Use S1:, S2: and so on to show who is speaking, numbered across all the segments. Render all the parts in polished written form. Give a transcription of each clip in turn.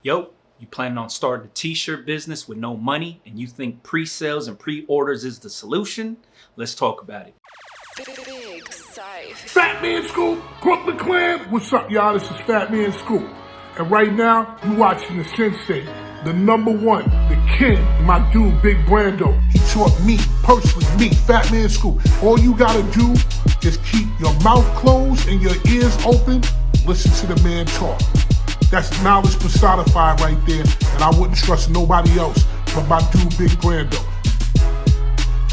S1: Yo, you planning on starting a t-shirt business with no money and you think pre-sales and pre-orders is the solution? Let's talk about it.
S2: Big Sife.
S3: Fat Man Scoop, Brooklyn Clan. What's up, y'all? This is Fat Man Scoop. And right now, you watching the sensei, the number one, the king, my dude, Big Brando. He taught me, personally, me, Fat Man Scoop. All you gotta do is keep your mouth closed and your ears open. Listen to the man talk. That's knowledge personified right there, and I wouldn't trust nobody else but my dude, Big Brando.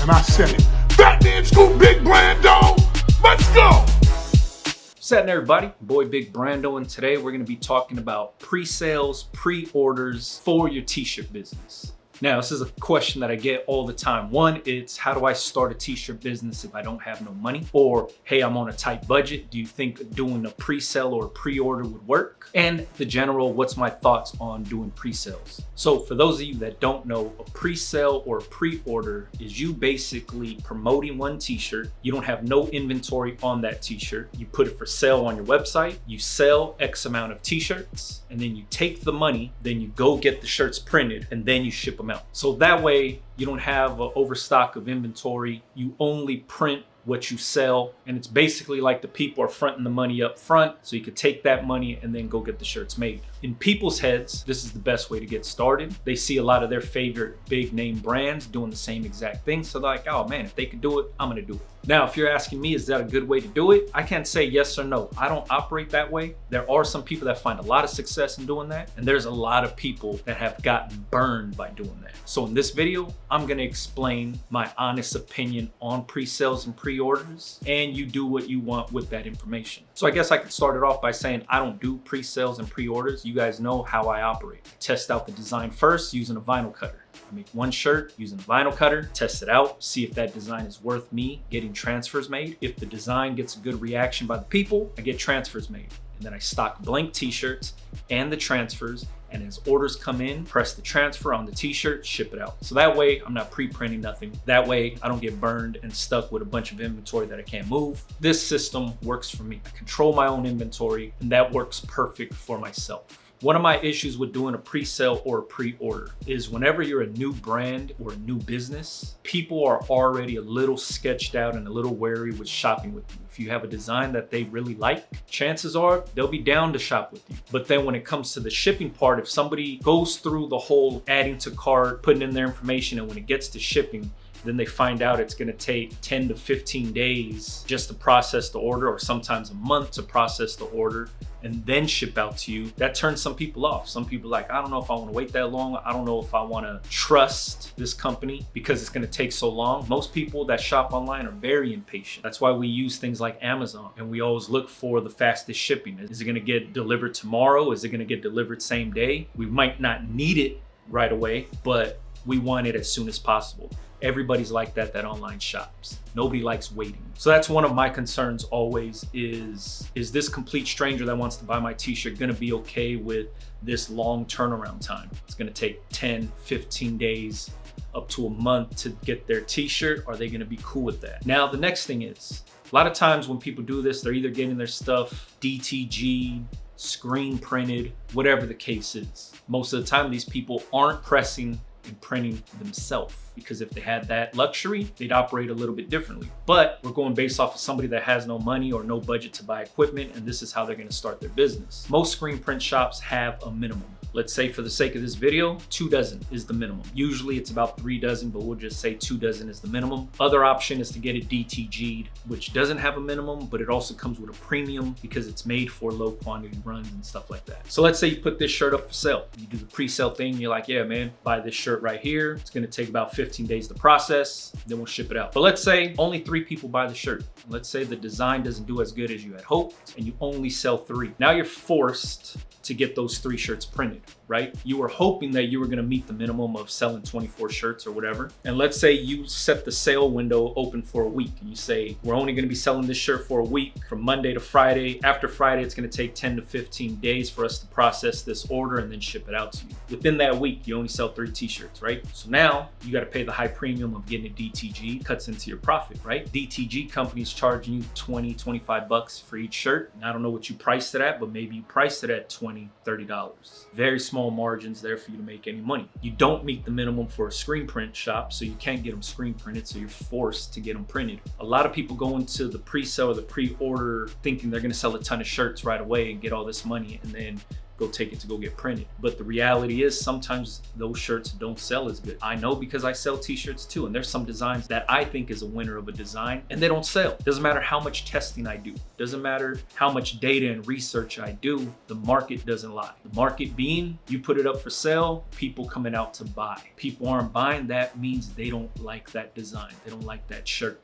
S3: And I said it. Fat Man Scoop, Big Brando, let's go!
S1: What's happening, everybody? Boy, Big Brando, and today we're gonna be talking about pre-sales, pre-orders for your t-shirt business. Now, this is a question that I get all the time. One, it's how do I start a t-shirt business if I don't have no money? Or, hey, I'm on a tight budget. Do you think doing a pre-sale or a pre-order would work? And the general, what's my thoughts on doing pre-sales? So for those of you that don't know, a pre-sale or a pre-order is you basically promoting one t-shirt. You don't have no inventory on that t-shirt. You put it for sale on your website. You sell X amount of t-shirts, and then you take the money, then you go get the shirts printed, and then you ship them out. So that way you don't have an overstock of inventory. You only print what you sell, and it's basically like the people are fronting the money up front, so you could take that money and then go get the shirts made. In people's heads, this is the best way to get started. They see a lot of their favorite big name brands doing the same exact thing, so they're like, oh man, if they could do it, I'm gonna do it. Now, if you're asking me, is that a good way to do it? I can't say yes or no. I don't operate that way. There are some people that find a lot of success in doing that, and there's a lot of people that have gotten burned by doing that. So in this video, I'm gonna explain my honest opinion on pre-sales and pre-orders, and you do what you want with that information. So I guess I could start it off by saying I don't do pre-sales and pre-orders. You guys know how I operate. I test out the design first using a vinyl cutter. I make one shirt using a vinyl cutter, test it out, see if that design is worth me getting transfers made. If the design gets a good reaction by the people, I get transfers made. And then I stock blank t-shirts and the transfers, and as orders come in, press the transfer on the t-shirt, ship it out. So that way I'm not pre-printing nothing. That way I don't get burned and stuck with a bunch of inventory that I can't move. This system works for me. I control my own inventory, and that works perfect for myself. One of my issues with doing a pre-sale or a pre-order is whenever you're a new brand or a new business, people are already a little sketched out and a little wary with shopping with you. If you have a design that they really like, chances are they'll be down to shop with you. But then when it comes to the shipping part, if somebody goes through the whole adding to cart, putting in their information, and when it gets to shipping, then they find out it's gonna take 10 to 15 days just to process the order, or sometimes a month to process the order and then ship out to you. That turns some people off. Some people are like, I don't know if I wanna wait that long. I don't know if I wanna trust this company because it's gonna take so long. Most people that shop online are very impatient. That's why we use things like Amazon, and we always look for the fastest shipping. Is it gonna get delivered tomorrow? Is it gonna get delivered same day? We might not need it right away, but we want it as soon as possible. Everybody's like that online shops. Nobody likes waiting. So that's one of my concerns always is this complete stranger that wants to buy my t-shirt gonna be okay with this long turnaround time? It's gonna take 10, 15 days, up to a month to get their t-shirt. Are they gonna be cool with that? Now, the next thing is, a lot of times when people do this, they're either getting their stuff DTG, screen printed, whatever the case is. Most of the time, these people aren't pressing and printing themselves, because if they had that luxury, they'd operate a little bit differently. But we're going based off of somebody that has no money or no budget to buy equipment, and this is how they're gonna start their business. Most screen print shops have a minimum. Let's say for the sake of this video, 2 dozen is the minimum. Usually it's about 3 dozen, but we'll just say 2 dozen is the minimum. Other option is to get it DTG'd, which doesn't have a minimum, but it also comes with a premium because it's made for low quantity runs and stuff like that. So let's say you put this shirt up for sale. You do the pre-sale thing, you're like, yeah, man, buy this shirt right here. It's gonna take about 15 days to process, then we'll ship it out. But let's say only 3 people buy the shirt. Let's say the design doesn't do as good as you had hoped, and you only sell 3. Now you're forced to get those 3 shirts printed, right? You were hoping that you were gonna meet the minimum of selling 24 shirts or whatever. And let's say you set the sale window open for a week, and you say, we're only gonna be selling this shirt for a week from Monday to Friday. After Friday, it's gonna take 10 to 15 days for us to process this order and then ship it out to you. Within that week, you only sell 3 t-shirts, right? So now you gotta pay the high premium of getting a DTG, cuts into your profit, right? DTG companies charging you 20, 25 bucks for each shirt. And I don't know what you priced it at, but maybe you priced it at $20, $30. Very smart small margins there for you to make any money. You don't meet the minimum for a screen print shop, so you can't get them screen printed, so you're forced to get them printed. A lot of people go into the pre-sale or the pre-order thinking they're gonna sell a ton of shirts right away and get all this money and then go take it to go get printed. But the reality is sometimes those shirts don't sell as good. I know because I sell t-shirts too, and there's some designs that I think is a winner of a design and they don't sell. Doesn't matter how much testing I do. Doesn't matter how much data and research I do, the market doesn't lie. The market being, you put it up for sale, people coming out to buy. People aren't buying, that means they don't like that design. They don't like that shirt.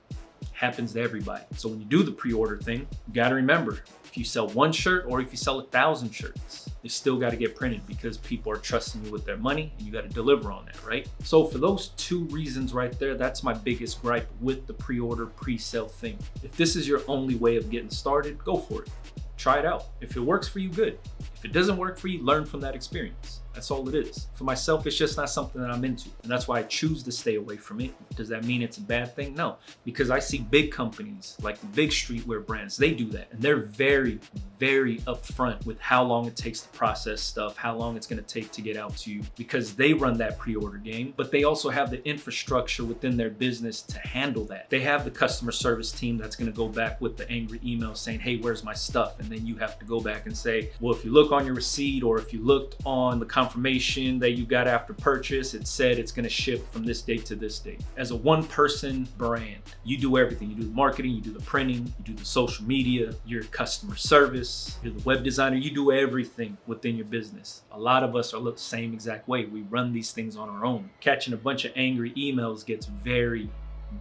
S1: Happens to everybody. So when you do the pre-order thing, you gotta remember, if you sell one shirt or if you sell 1,000 shirts, you still got to get printed because people are trusting you with their money and you got to deliver on that, right? So for those two reasons right there, that's my biggest gripe with the pre-order, pre-sale thing. If this is your only way of getting started, go for it. Try it out. If it works for you, good. If it doesn't work for you, learn from that experience. That's all it is. For myself, it's just not something that I'm into. And that's why I choose to stay away from it. Does that mean it's a bad thing? No, because I see big companies like the big streetwear brands, they do that. And they're very, very upfront with how long it takes to process stuff, how long it's gonna take to get out to you, because they run that pre-order game, but they also have the infrastructure within their business to handle that. They have the customer service team that's gonna go back with the angry email saying, hey, where's my stuff? And then you have to go back and say, well, if you look on your receipt or if you looked on the confirmation that you got after purchase, it said it's gonna ship from this date to this date. As a one-person brand, you do everything. You do the marketing, you do the printing, you do the social media, you're customer service, you're the web designer, you do everything within your business. A lot of us are the same exact way. We run these things on our own. Catching a bunch of angry emails gets very,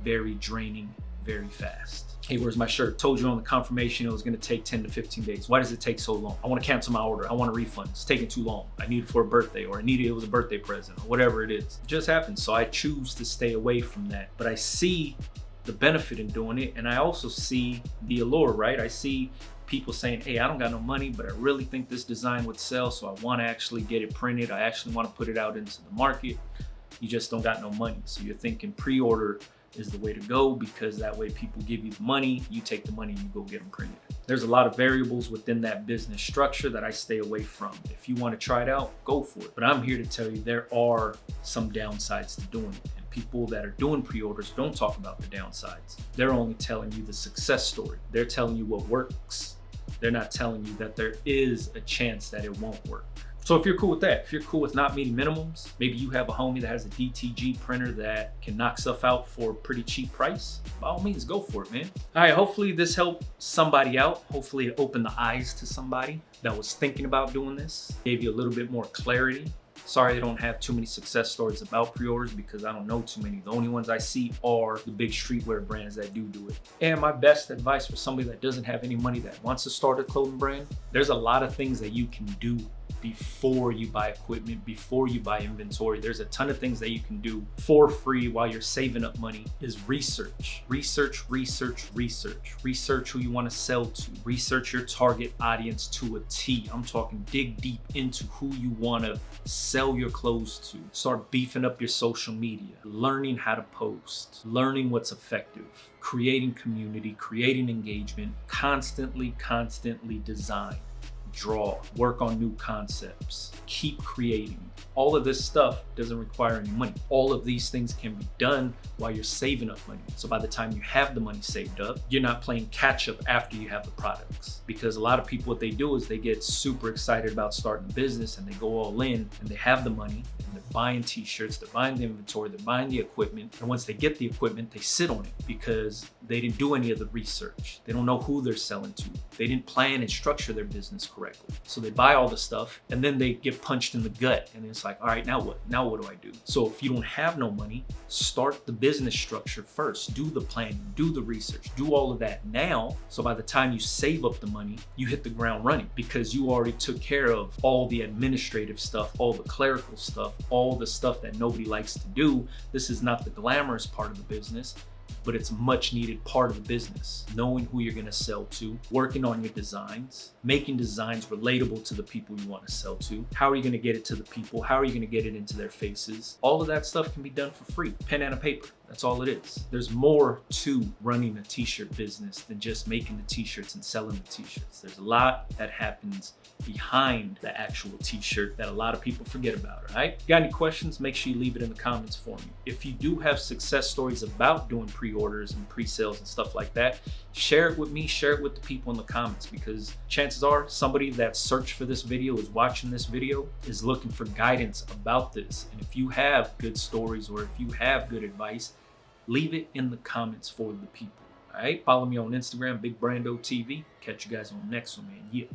S1: very draining very fast. Hey, where's my shirt? Told you on the confirmation it was gonna take 10 to 15 days. Why does it take so long? I wanna cancel my order. I want a refund. It's taking too long. I need it for a birthday, or it was a birthday present, or whatever it is. It just happens. So I choose to stay away from that. But I see the benefit in doing it, and I also see the allure, right? I see people saying, hey, I don't got no money, but I really think this design would sell, so I wanna actually get it printed. I actually wanna put it out into the market. You just don't got no money. So you're thinking pre-order is the way to go, because that way people give you the money, you take the money and you go get them printed. There's a lot of variables within that business structure that I stay away from. If you want to try it out, go for it. But I'm here to tell you there are some downsides to doing it. And people that are doing pre-orders don't talk about the downsides. They're only telling you the success story. They're telling you what works. They're not telling you that there is a chance that it won't work. So if you're cool with that, if you're cool with not meeting minimums, maybe you have a homie that has a DTG printer that can knock stuff out for a pretty cheap price, by all means, go for it, man. All right, hopefully this helped somebody out. Hopefully it opened the eyes to somebody that was thinking about doing this, gave you a little bit more clarity. Sorry I don't have too many success stories about pre-orders because I don't know too many. The only ones I see are the big streetwear brands that do it. And my best advice for somebody that doesn't have any money that wants to start a clothing brand, there's a lot of things that you can do before you buy equipment, before you buy inventory. There's a ton of things that you can do for free while you're saving up money. Is research. Research who you want to sell to. Research your target audience to a T. I'm talking dig deep into who you want to sell your clothes to. Start beefing up your social media, learning how to post, learning what's effective, creating community, creating engagement, constantly design. Draw, work on new concepts, keep creating. All of this stuff doesn't require any money. All of these things can be done while you're saving up money. So by the time you have the money saved up, you're not playing catch up after you have the products. Because a lot of people, what they do is they get super excited about starting a business and they go all in and they have the money and they're buying t-shirts, they're buying the inventory, they're buying the equipment. And once they get the equipment, they sit on it because they didn't do any of the research. They don't know who they're selling to. They didn't plan and structure their business correctly. So they buy all the stuff and then they get punched in the gut and it's like, all right, now what? Now what do I do? So if you don't have no money, start the business structure first. Do the planning, do the research, do all of that now. So by the time you save up the money, you hit the ground running because you already took care of all the administrative stuff, all the clerical stuff, all the stuff that nobody likes to do. This is not the glamorous part of the business, but it's a much needed part of the business. Knowing who you're gonna sell to, working on your designs, making designs relatable to the people you wanna sell to. How are you gonna get it to the people? How are you gonna get it into their faces? All of that stuff can be done for free. Pen and a paper. That's all it is. There's more to running a t-shirt business than just making the t-shirts and selling the t-shirts. There's a lot that happens behind the actual t-shirt that a lot of people forget about, all right? Got any questions? Make sure you leave it in the comments for me. If you do have success stories about doing pre-orders and pre-sales and stuff like that, share it with me, share it with the people in the comments, because chances are somebody that searched for this video, is watching this video, is looking for guidance about this. And if you have good stories or if you have good advice, leave it in the comments for the people. All right, follow me on Instagram, Big Brando TV. Catch you guys on the next one, man. Yeah.